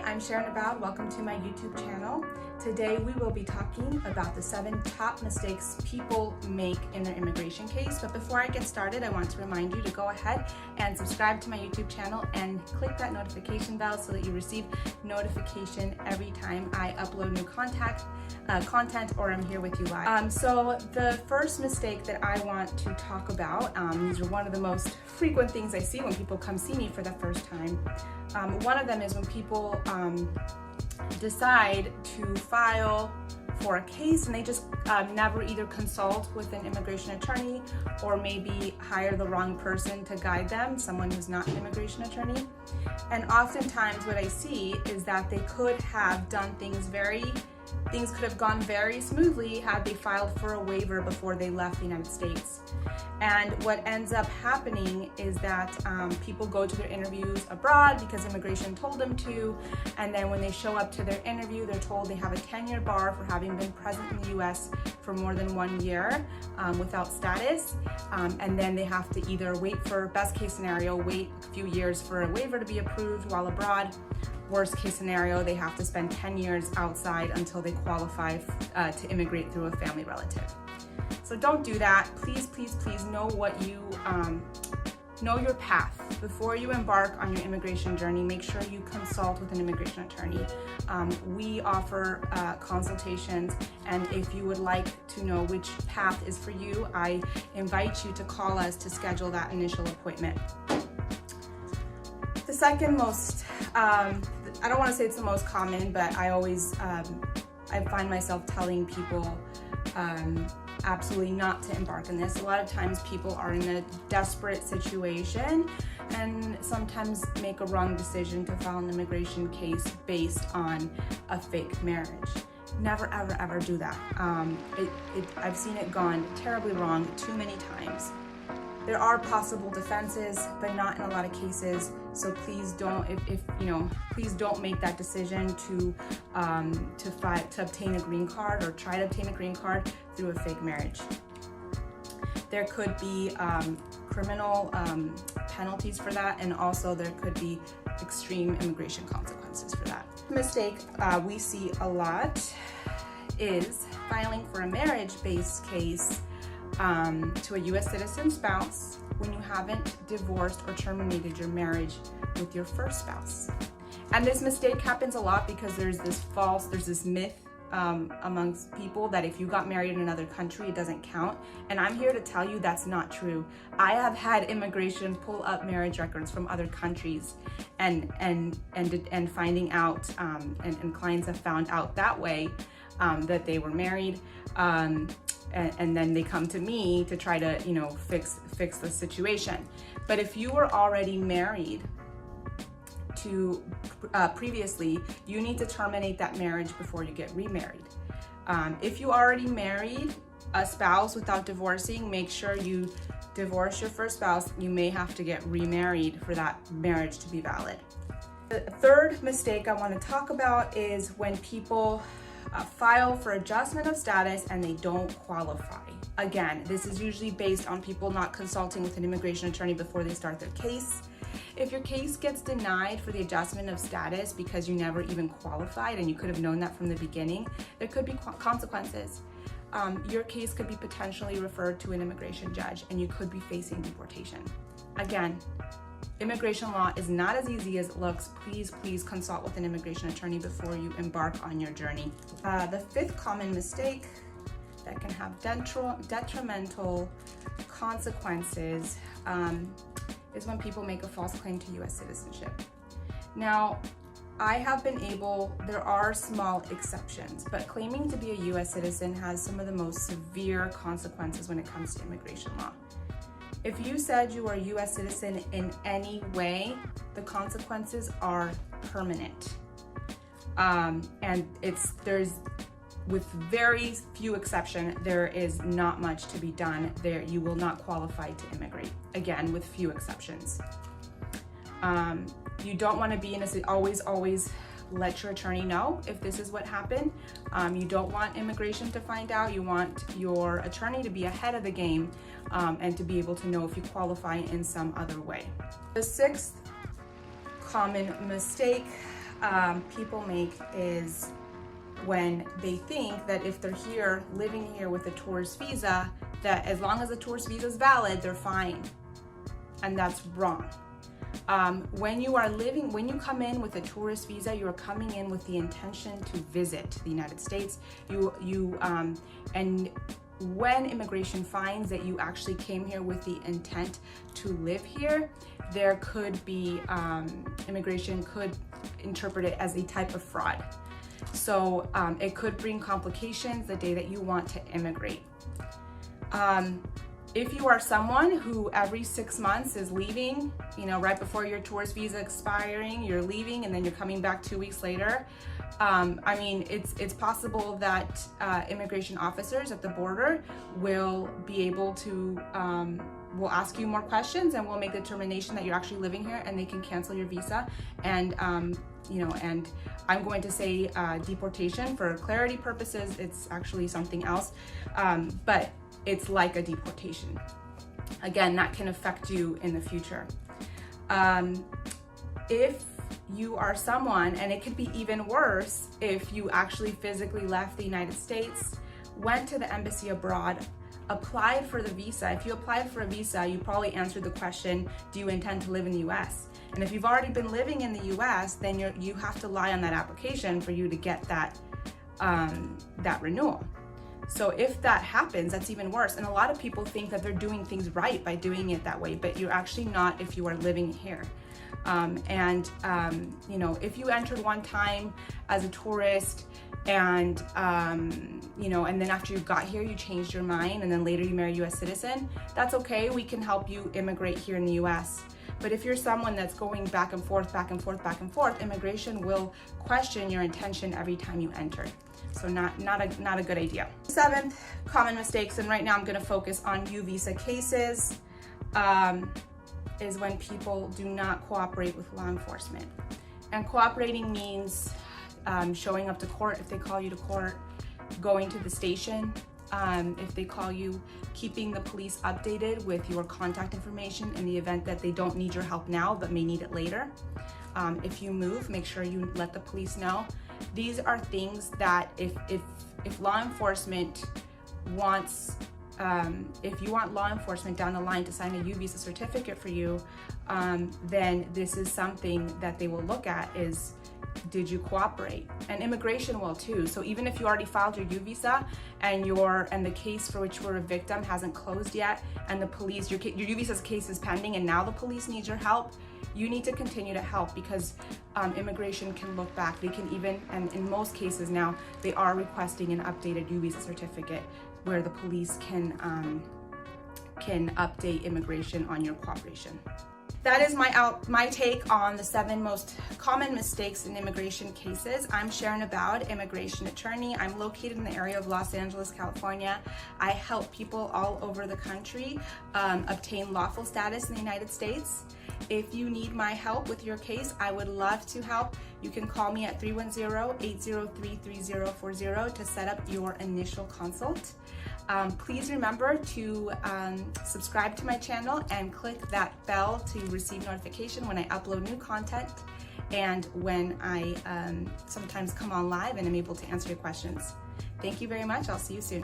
I'm Sharon Abaud. Welcome to my YouTube channel. Today we will be talking about the 7 top mistakes people make in their immigration case. But before I get started, I want to remind you to go ahead and subscribe to my YouTube channel and click that notification bell so that you receive notification every time I upload new content or I'm here with you live. So the first mistake that I want to talk about, these are one of the most frequent things I see when people come see me for the first time. One of them is when people decide to file for a case and they just never either consult with an immigration attorney or maybe hire the wrong person to guide them, someone who's not an immigration attorney. And oftentimes what I see is that they could have done things could have gone very smoothly had they filed for a waiver before they left the United States. And what ends up happening is that people go to their interviews abroad because immigration told them to, and then when they show up to their interview, they're told they have a 10-year bar for having been present in the US for more than 1 year without status, and then they have to either wait for, best case scenario, wait a few years for a waiver to be approved while abroad. Worst case scenario, they have to spend 10 years outside until they qualify to immigrate through a family relative. So don't do that. Please, please, please know what you know your path. Before you embark on your immigration journey, make sure you consult with an immigration attorney. We offer consultations, and if you would like to know which path is for you, I invite you to call us to schedule that initial appointment. The second most, I don't want to say it's the most common, but I always, I find myself telling people absolutely not to embark on this. A lot of times people are in a desperate situation and sometimes make a wrong decision to file an immigration case based on a fake marriage. Never, ever, ever do that. I've seen it gone terribly wrong too many times. There are possible defenses, but not in a lot of cases. So please don't, please don't make that decision to obtain a green card or try to obtain a green card through a fake marriage. There could be criminal penalties for that, and also there could be extreme immigration consequences for that. Mistake we see a lot is filing for a marriage-based case to a U.S. citizen spouse when you haven't divorced or terminated your marriage with your first spouse. And this mistake happens a lot because there's this myth amongst people that if you got married in another country, it doesn't count. And I'm here to tell you that's not true. I have had immigration pull up marriage records from other countries and finding out, and clients have found out that way that they were married. And then they come to me to try to, fix the situation. But if you were already married to previously, you need to terminate that marriage before you get remarried. If you already married a spouse without divorcing, make sure you divorce your first spouse. You may have to get remarried for that marriage to be valid. The third mistake I want to talk about is when people file for adjustment of status and they don't qualify. Again, this is usually based on people not consulting with an immigration attorney before they start their case. If your case gets denied for the adjustment of status because you never even qualified and you could have known that from the beginning, there could be consequences. Your case could be potentially referred to an immigration judge and you could be facing deportation. Again, immigration law is not as easy as it looks. Please, please consult with an immigration attorney before you embark on your journey. The fifth common mistake that can have detrimental consequences is when people make a false claim to U.S. citizenship. Now, there are small exceptions, but claiming to be a U.S. citizen has some of the most severe consequences when it comes to immigration law. If you said you are a U.S. citizen in any way, the consequences are permanent. With very few exceptions, there is not much to be done there. You will not qualify to immigrate, again, with few exceptions. You don't want to be in always let your attorney know if this is what happened. You don't want immigration to find out. You want your attorney to be ahead of the game and to be able to know if you qualify in some other way. The sixth common mistake people make is when they think that if they're here, living here with a tourist visa, that as long as the tourist visa is valid, they're fine. And that's wrong. When you come in with a tourist visa, you are coming in with the intention to visit the United States. And when immigration finds that you actually came here with the intent to live here, there could be, immigration could interpret it as a type of fraud. So it could bring complications the day that you want to immigrate. If you are someone who every 6 months is leaving, right before your tourist visa expiring, you're leaving and then you're coming back 2 weeks later, it's possible that immigration officers at the border will be able to, will ask you more questions and will make the determination that you're actually living here, and they can cancel your visa. And and I'm going to say deportation for clarity purposes. It's actually something else, but it's like a deportation. Again, that can affect you in the future. If you are someone, and it could be even worse if you actually physically left the United States, went to the embassy abroad, applied for the visa. If you applied for a visa, you probably answered the question, do you intend to live in the US? And if you've already been living in the US, then you have to lie on that application for you to get that renewal. So if that happens, that's even worse. And a lot of people think that they're doing things right by doing it that way, but you're actually not if you are living here. If you entered one time as a tourist and then after you got here, you changed your mind and then later you marry a US citizen, that's okay. We can help you immigrate here in the US. But if you're someone that's going back and forth, immigration will question your intention every time you enter. So not a good idea. 7th common mistakes, and right now I'm going to focus on U visa cases, is when people do not cooperate with law enforcement. And cooperating means showing up to court if they call you to court, going to the station if they call you, keeping the police updated with your contact information in the event that they don't need your help now but may need it later. If you move, make sure you let the police know. These are things that if law enforcement wants, if you want law enforcement down the line to sign a U visa certificate for you, then this is something that they will look at is, did you cooperate? And immigration will too. So even if you already filed your U visa and the case for which you were a victim hasn't closed yet, and the police, your U visa's case is pending and now the police need your help, you need to continue to help, because immigration can look back. They can even, and in most cases now, they are requesting an updated U visa certificate where the police can update immigration on your cooperation. That is my take on the 7 most common mistakes in immigration cases. I'm Sharon Abaud, immigration attorney. I'm located in the area of Los Angeles, California. I help people all over the country obtain lawful status in the United States. If you need my help with your case, I would love to help. You can call me at 310-803-3040 to set up your initial consult. Please remember to subscribe to my channel and click that bell to receive notification when I upload new content and when I sometimes come on live and I'm able to answer your questions. Thank you very much. I'll see you soon.